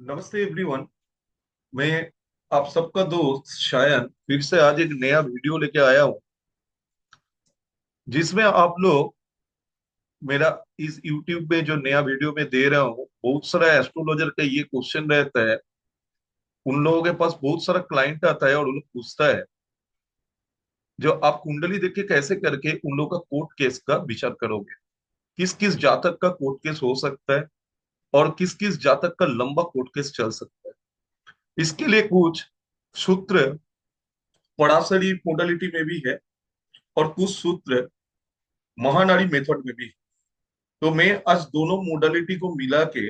नमस्ते एवरीवन। मैं आप सबका दोस्त शायन फिर से आज एक नया वीडियो लेके आया हूँ, जिसमें आप लोग मेरा इस YouTube पे जो नया वीडियो में दे रहा हूँ, बहुत सारा एस्ट्रोलॉजर का ये क्वेश्चन रहता है। उन लोगों के पास बहुत सारा क्लाइंट आता है और उन लोग पूछता है जो आप कुंडली देख के कैसे करके उन लोगों का कोर्ट केस का विचार करोगे, किस किस जातक का कोर्ट केस हो सकता है और किस किस जातक का लंबा कोर्ट केस चल सकता है। इसके लिए कुछ सूत्र पराशरी मोडालिटी में भी है और कुछ सूत्र महानाड़ी मेथड में भी। तो मैं आज दोनों मोडालिटी को मिला के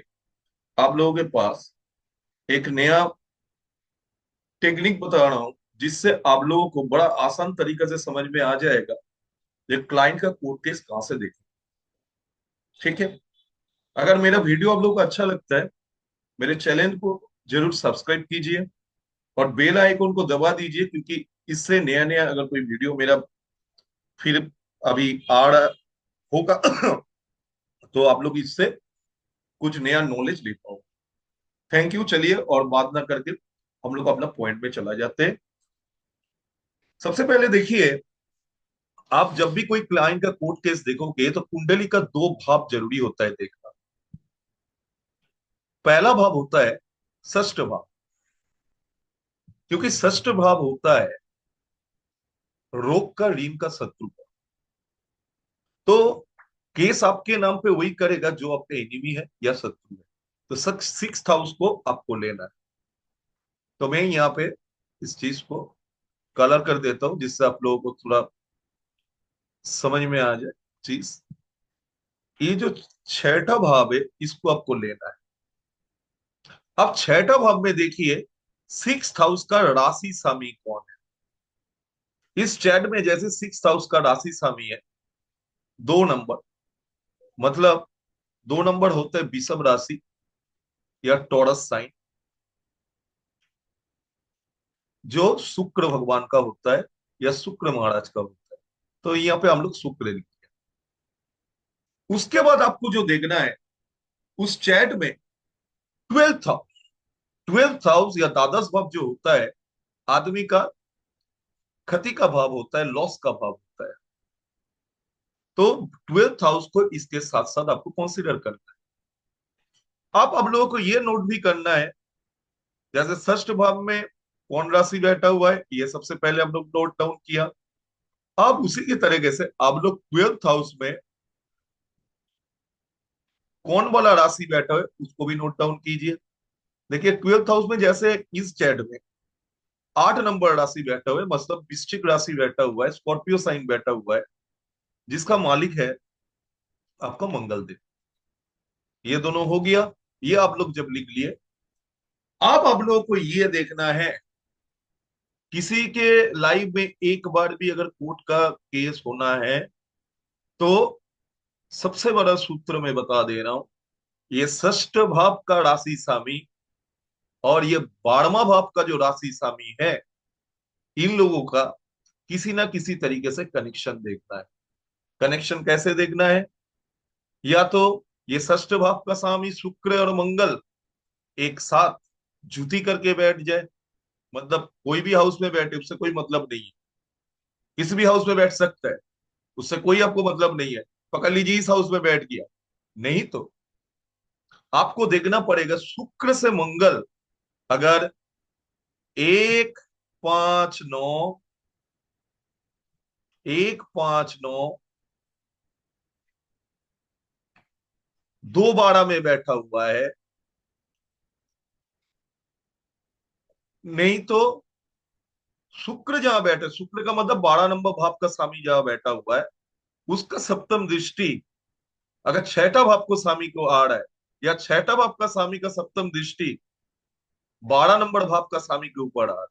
आप लोगों के पास एक नया टेक्निक बता रहा हूं, जिससे आप लोगों को बड़ा आसान तरीके से समझ में आ जाएगा ये क्लाइंट का कोर्ट केस कहाँ से देखें। ठीक है। अगर मेरा वीडियो आप लोगों को अच्छा लगता है, मेरे चैनल को जरूर सब्सक्राइब कीजिए और बेल आइकन को दबा दीजिए, क्योंकि इससे नया नया अगर कोई वीडियो मेरा फिर अभी आ रहा होगा तो आप लोग इससे कुछ नया नॉलेज ले पाओ। Thank you. चलिए और बात ना करके हम लोग अपना पॉइंट में चला जाते हैं। सबसे पहले देखिए, आप जब भी कोई क्लाइंट का कोर्ट केस देखोगे तो कुंडली का दो भाव जरूरी होता है देखना। पहला भाव होता है षष्ठ भाव, क्योंकि षष्ठ भाव होता है रोग का, ऋण का, शत्रु का। तो केस आपके नाम पे वही करेगा जो आपका एनिमी है या शत्रु है। तो सिक्स हाउस को आपको लेना है। तो मैं यहाँ पे इस चीज को कलर कर देता हूं, जिससे आप लोगों को थोड़ा समझ में आ जाए चीज। ये जो छठा भाव है इसको आपको लेना है। अब छठा भाव में देखिए, सिक्स हाउस का राशि स्वामी कौन है। इस चैट में जैसे सिक्स हाउस का राशि स्वामी है 2 नंबर, मतलब 2 नंबर होता है वृषभ राशि या टॉरस साइन, जो शुक्र भगवान का होता है या शुक्र महाराज का होता है। तो यहाँ पे हम लोग शुक्र लिखते हैं। उसके बाद आपको जो देखना है उस चैट में ट्वेल्थ हाउस, ट्वेल्थ हाउस या द्वादश भाव जो होता है आदमी का क्षति का भाव होता है, लॉस का भाव होता है। तो ट्वेल्थ हाउस को इसके साथ साथ आपको कंसीडर करना है। आप लोगों को ये नोट भी करना है, जैसे षष्ठ भाव में कौन राशि बैठा हुआ है, ये सबसे पहले हम लोग नोट डाउन किया। अब उसी की तरीके से आप लोग ट्वेल्थ हाउस में कौन वाला राशि बैठा है उसको भी नोट डाउन कीजिए। देखिए ट्वेल्थ हाउस में जैसे इस चैट में 8 नंबर राशि बैठा हुआ है, मतलब वृश्चिक राशि बैठा हुआ है, स्कॉर्पियो साइन बैठा हुआ है, जिसका मालिक है आपका मंगल देव। ये दोनों हो गया। ये आप लोग जब लिख लिए, अब आप लोगों को ये देखना है किसी के लाइफ में एक बार भी अगर कोर्ट का केस होना है तो सबसे बड़ा सूत्र मैं बता दे रहा हूं, ये षष्ठ भाव का राशि स्वामी और ये 12वां भाव का जो राशि स्वामी है, इन लोगों का किसी ना किसी तरीके से कनेक्शन देखना है। कनेक्शन कैसे देखना है? या तो ये षष्ठ भाव का स्वामी शुक्र और मंगल एक साथ जुति करके बैठ जाए, मतलब कोई भी हाउस में बैठे उससे कोई मतलब नहीं है, किसी भी हाउस में बैठ सकता है, उससे कोई आपको मतलब नहीं है। पकड़ लीजिए इस हाउस में बैठ गया, नहीं तो आपको देखना पड़ेगा शुक्र से मंगल अगर 1 5 9, 1 5 9, 2 12 में बैठा हुआ है, नहीं तो शुक्र जहां बैठे, शुक्र का मतलब 12 नंबर भाव का स्वामी जहां बैठा हुआ है, उसका सप्तम दृष्टि अगर छठा भाव को स्वामी को आ रहा है, या छठा भाव का स्वामी का सप्तम दृष्टि 12 नंबर भाव का स्वामी के ऊपर आ रहा है,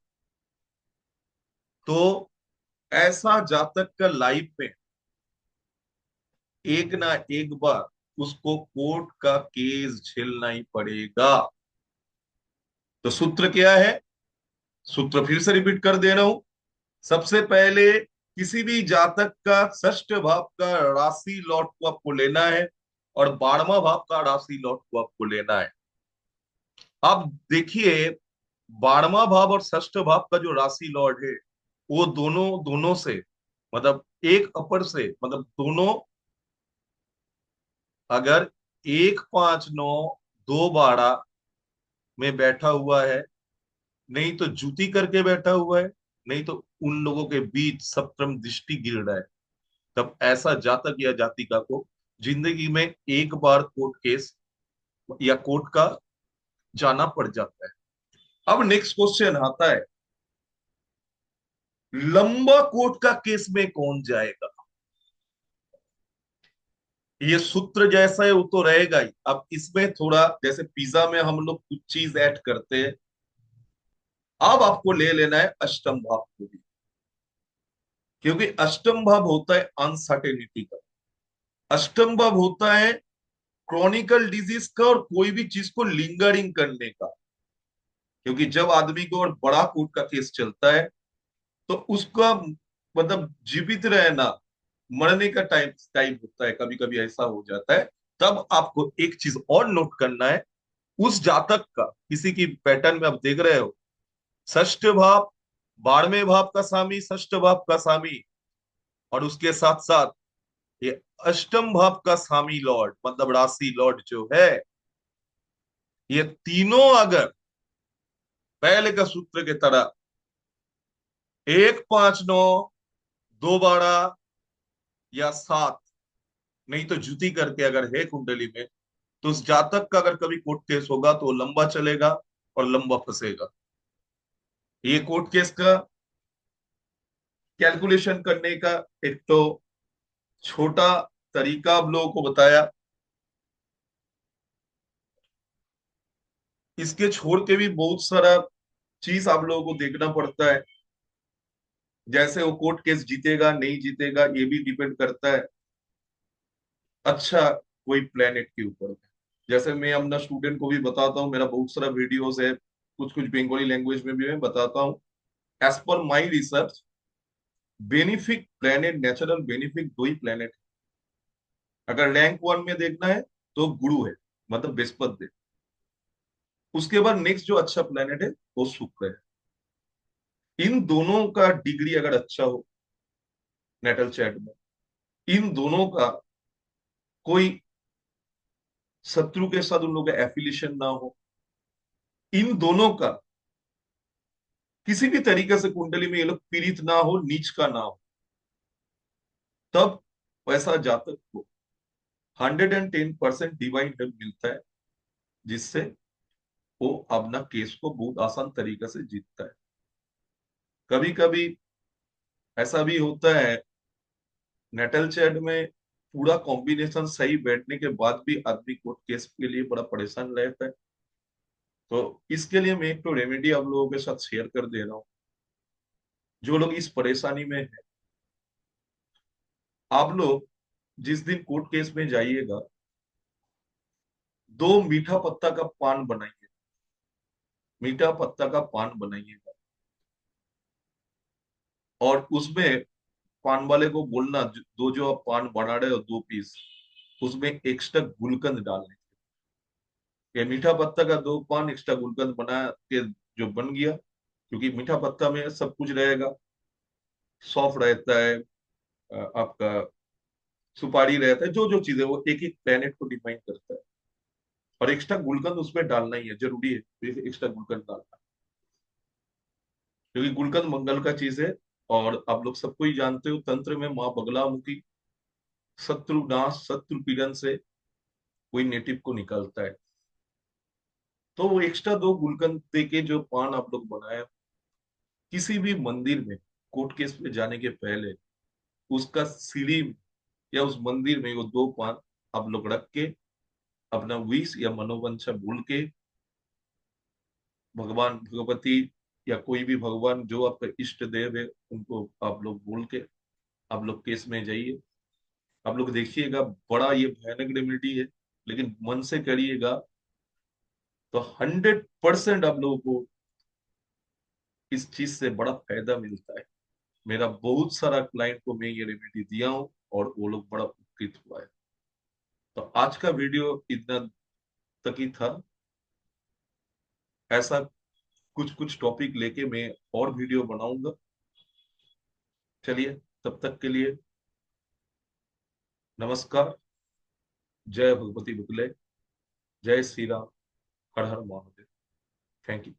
तो ऐसा जातक का लाइफ में एक ना एक बार उसको कोर्ट का केस झेलना ही पड़ेगा। तो सूत्र क्या है? सूत्र फिर से रिपीट कर दे रहा हूं। सबसे पहले किसी भी जातक का षष्ठ भाव का राशि लॉट को आपको लेना है और 12वां भाव का राशि लॉट को आपको लेना है। आप देखिए, 12वां भाव और षष्ठ भाव का जो राशि लॉर्ड है, वो दोनों दोनों से, मतलब एक अपर से, मतलब दोनों, अगर 1 5 9 2 12 में बैठा हुआ है, नहीं तो जुति करके बैठा हुआ है, नहीं तो उन लोगों के बीच सप्तम दृष्टि गिर रहा है, तब ऐसा जातक या जातिका को जिंदगी में एक बार कोर्ट केस या कोर्ट का जाना पड़ जाता है। अब नेक्स्ट क्वेश्चन आता है, लंबा कोर्ट का केस में कौन जाएगा? ये सूत्र जैसा है वो तो रहेगा ही। अब इसमें थोड़ा, जैसे पिज्जा में हम लोग कुछ चीज ऐड करते हैं, अब आपको ले लेना है अष्टम भाव को भी, क्योंकि अष्टम भाव होता है अनसर्टेनिटी का, अष्टम भाव होता है क्रॉनिकल डिजीज का और कोई भी चीज को लिंगरिंग करने का। क्योंकि जब आदमी को और बड़ा कोर्ट का केस चलता है, तो उसका मतलब जीवित रहना मरने का टाइम टाइम होता है, कभी कभी ऐसा हो जाता है। तब आपको एक चीज और नोट करना है, उस जातक का, किसी की पैटर्न में आप देख रहे हो, षष्ठ भाव, 12वें भाव का स्वामी, षष्ठ भाव का स्वामी, और उसके साथ साथ ये अष्टम भाव का स्वामी लॉर्ड, मतलब राशि लॉर्ड जो है, ये तीनों अगर पहले का सूत्र की तरह 1 5 9 2 12 या 7, नहीं तो जुति करके अगर है कुंडली में, तो उस जातक का अगर कभी कोर्ट केस होगा तो वो लंबा चलेगा और लंबा फंसेगा। ये कोर्ट केस का कैलकुलेशन करने का एक तो छोटा तरीका आप लोगों को बताया, इसके छोड़ के भी बहुत सारा चीज आप लोगों को देखना पड़ता है। जैसे वो कोर्ट केस जीतेगा नहीं जीतेगा, ये भी डिपेंड करता है अच्छा कोई प्लेनेट के ऊपर में। जैसे मैं अपना स्टूडेंट को भी बताता हूँ, मेरा बहुत सारा वीडियोस है, कुछ कुछ बंगाली लैंग्वेज में भी मैं बताता हूँ। As per my research, benefic planet, natural benefic दो ही प्लेनेट। अगर रैंक वन में देखना है तो गुरु है, मतलब बृहस्पति है। उसके बाद नेक्स्ट जो अच्छा प्लेनेट है वो शुक्र है। इन दोनों का डिग्री अगर अच्छा हो नेटल चैट में, इन दोनों का कोई शत्रु के साथ उन लोगों का एफिलिएशन ना हो, इन दोनों का किसी भी तरीके से कुंडली में ये लोग पीड़ित ना हो, नीच का ना हो, तब वैसा जातक को 110% डिवाइन हेल्प मिलता है, जिससे वो अपना केस को बहुत आसान तरीके से जीतता है। कभी कभी ऐसा भी होता है, नेटल चैट में पूरा कॉम्बिनेशन सही बैठने के बाद भी आदमी कोर्ट केस के लिए बड़ा परेशान रहता है। तो इसके लिए मैं एक तो रेमेडी आप लोगों के साथ शेयर कर दे रहा हूँ। जो लोग इस परेशानी में है, आप लोग जिस दिन कोर्ट केस में जाइएगा, 2 मीठा पत्ता का पान बनाइए, मीठा पत्ता का पान बनाइएगा, और उसमें पान वाले को बोलना, दो जो आप पान बना रहे हो 2 पीस, उसमें एक्स्ट्रा गुलकंद डालने। ये मीठा पत्ता का 2 पान एक्स्ट्रा गुलकंद बना के जो बन गया, क्योंकि मीठा पत्ता में सब कुछ रहेगा, सौंफ रहता है, आपका सुपारी रहता है, जो जो चीजें वो एक एक प्लेनेट को डिफाइन करता है। और एक्स्ट्रा गुलकंद उसमें डालना ही है, जरूरी है एक्स्ट्रा गुलकंद डालना, क्योंकि गुलकंद मंगल का चीज है। और आप लोग सबको ही जानते हो, तंत्र में माँ बगलामुखी शत्रु नाश, शत्रु पीड़न से कोई नेटिव को निकालता है। तो वो एक्स्ट्रा 2 गुलकंद दे के जो पान आप लोग बनाए, किसी भी मंदिर में कोर्ट केस में जाने के पहले उसका सीढ़ी में या उस मंदिर में वो 2 पान आप लोग रख के, अपना विश या मनोवांछा बोल के, भगवान भगवती या कोई भी भगवान जो आपका इष्ट देव है उनको आप लोग बोल के आप लोग केस में जाइए। आप लोग देखिएगा, बड़ा ये भयानक रेमेडी है, लेकिन मन से करिएगा तो 100% आप लोगों को इस चीज से बड़ा फायदा मिलता है। मेरा बहुत सारा क्लाइंट को मैं ये रेमेडी दिया हूँ और वो लोग बड़ा उपकृत हुआ है। तो आज का वीडियो इतना तक ही था। ऐसा कुछ कुछ टॉपिक लेके मैं और वीडियो बनाऊंगा। चलिए, तब तक के लिए नमस्कार। जय भगवती बुकले। जय श्री राम। हर हर महादेव। Thank you.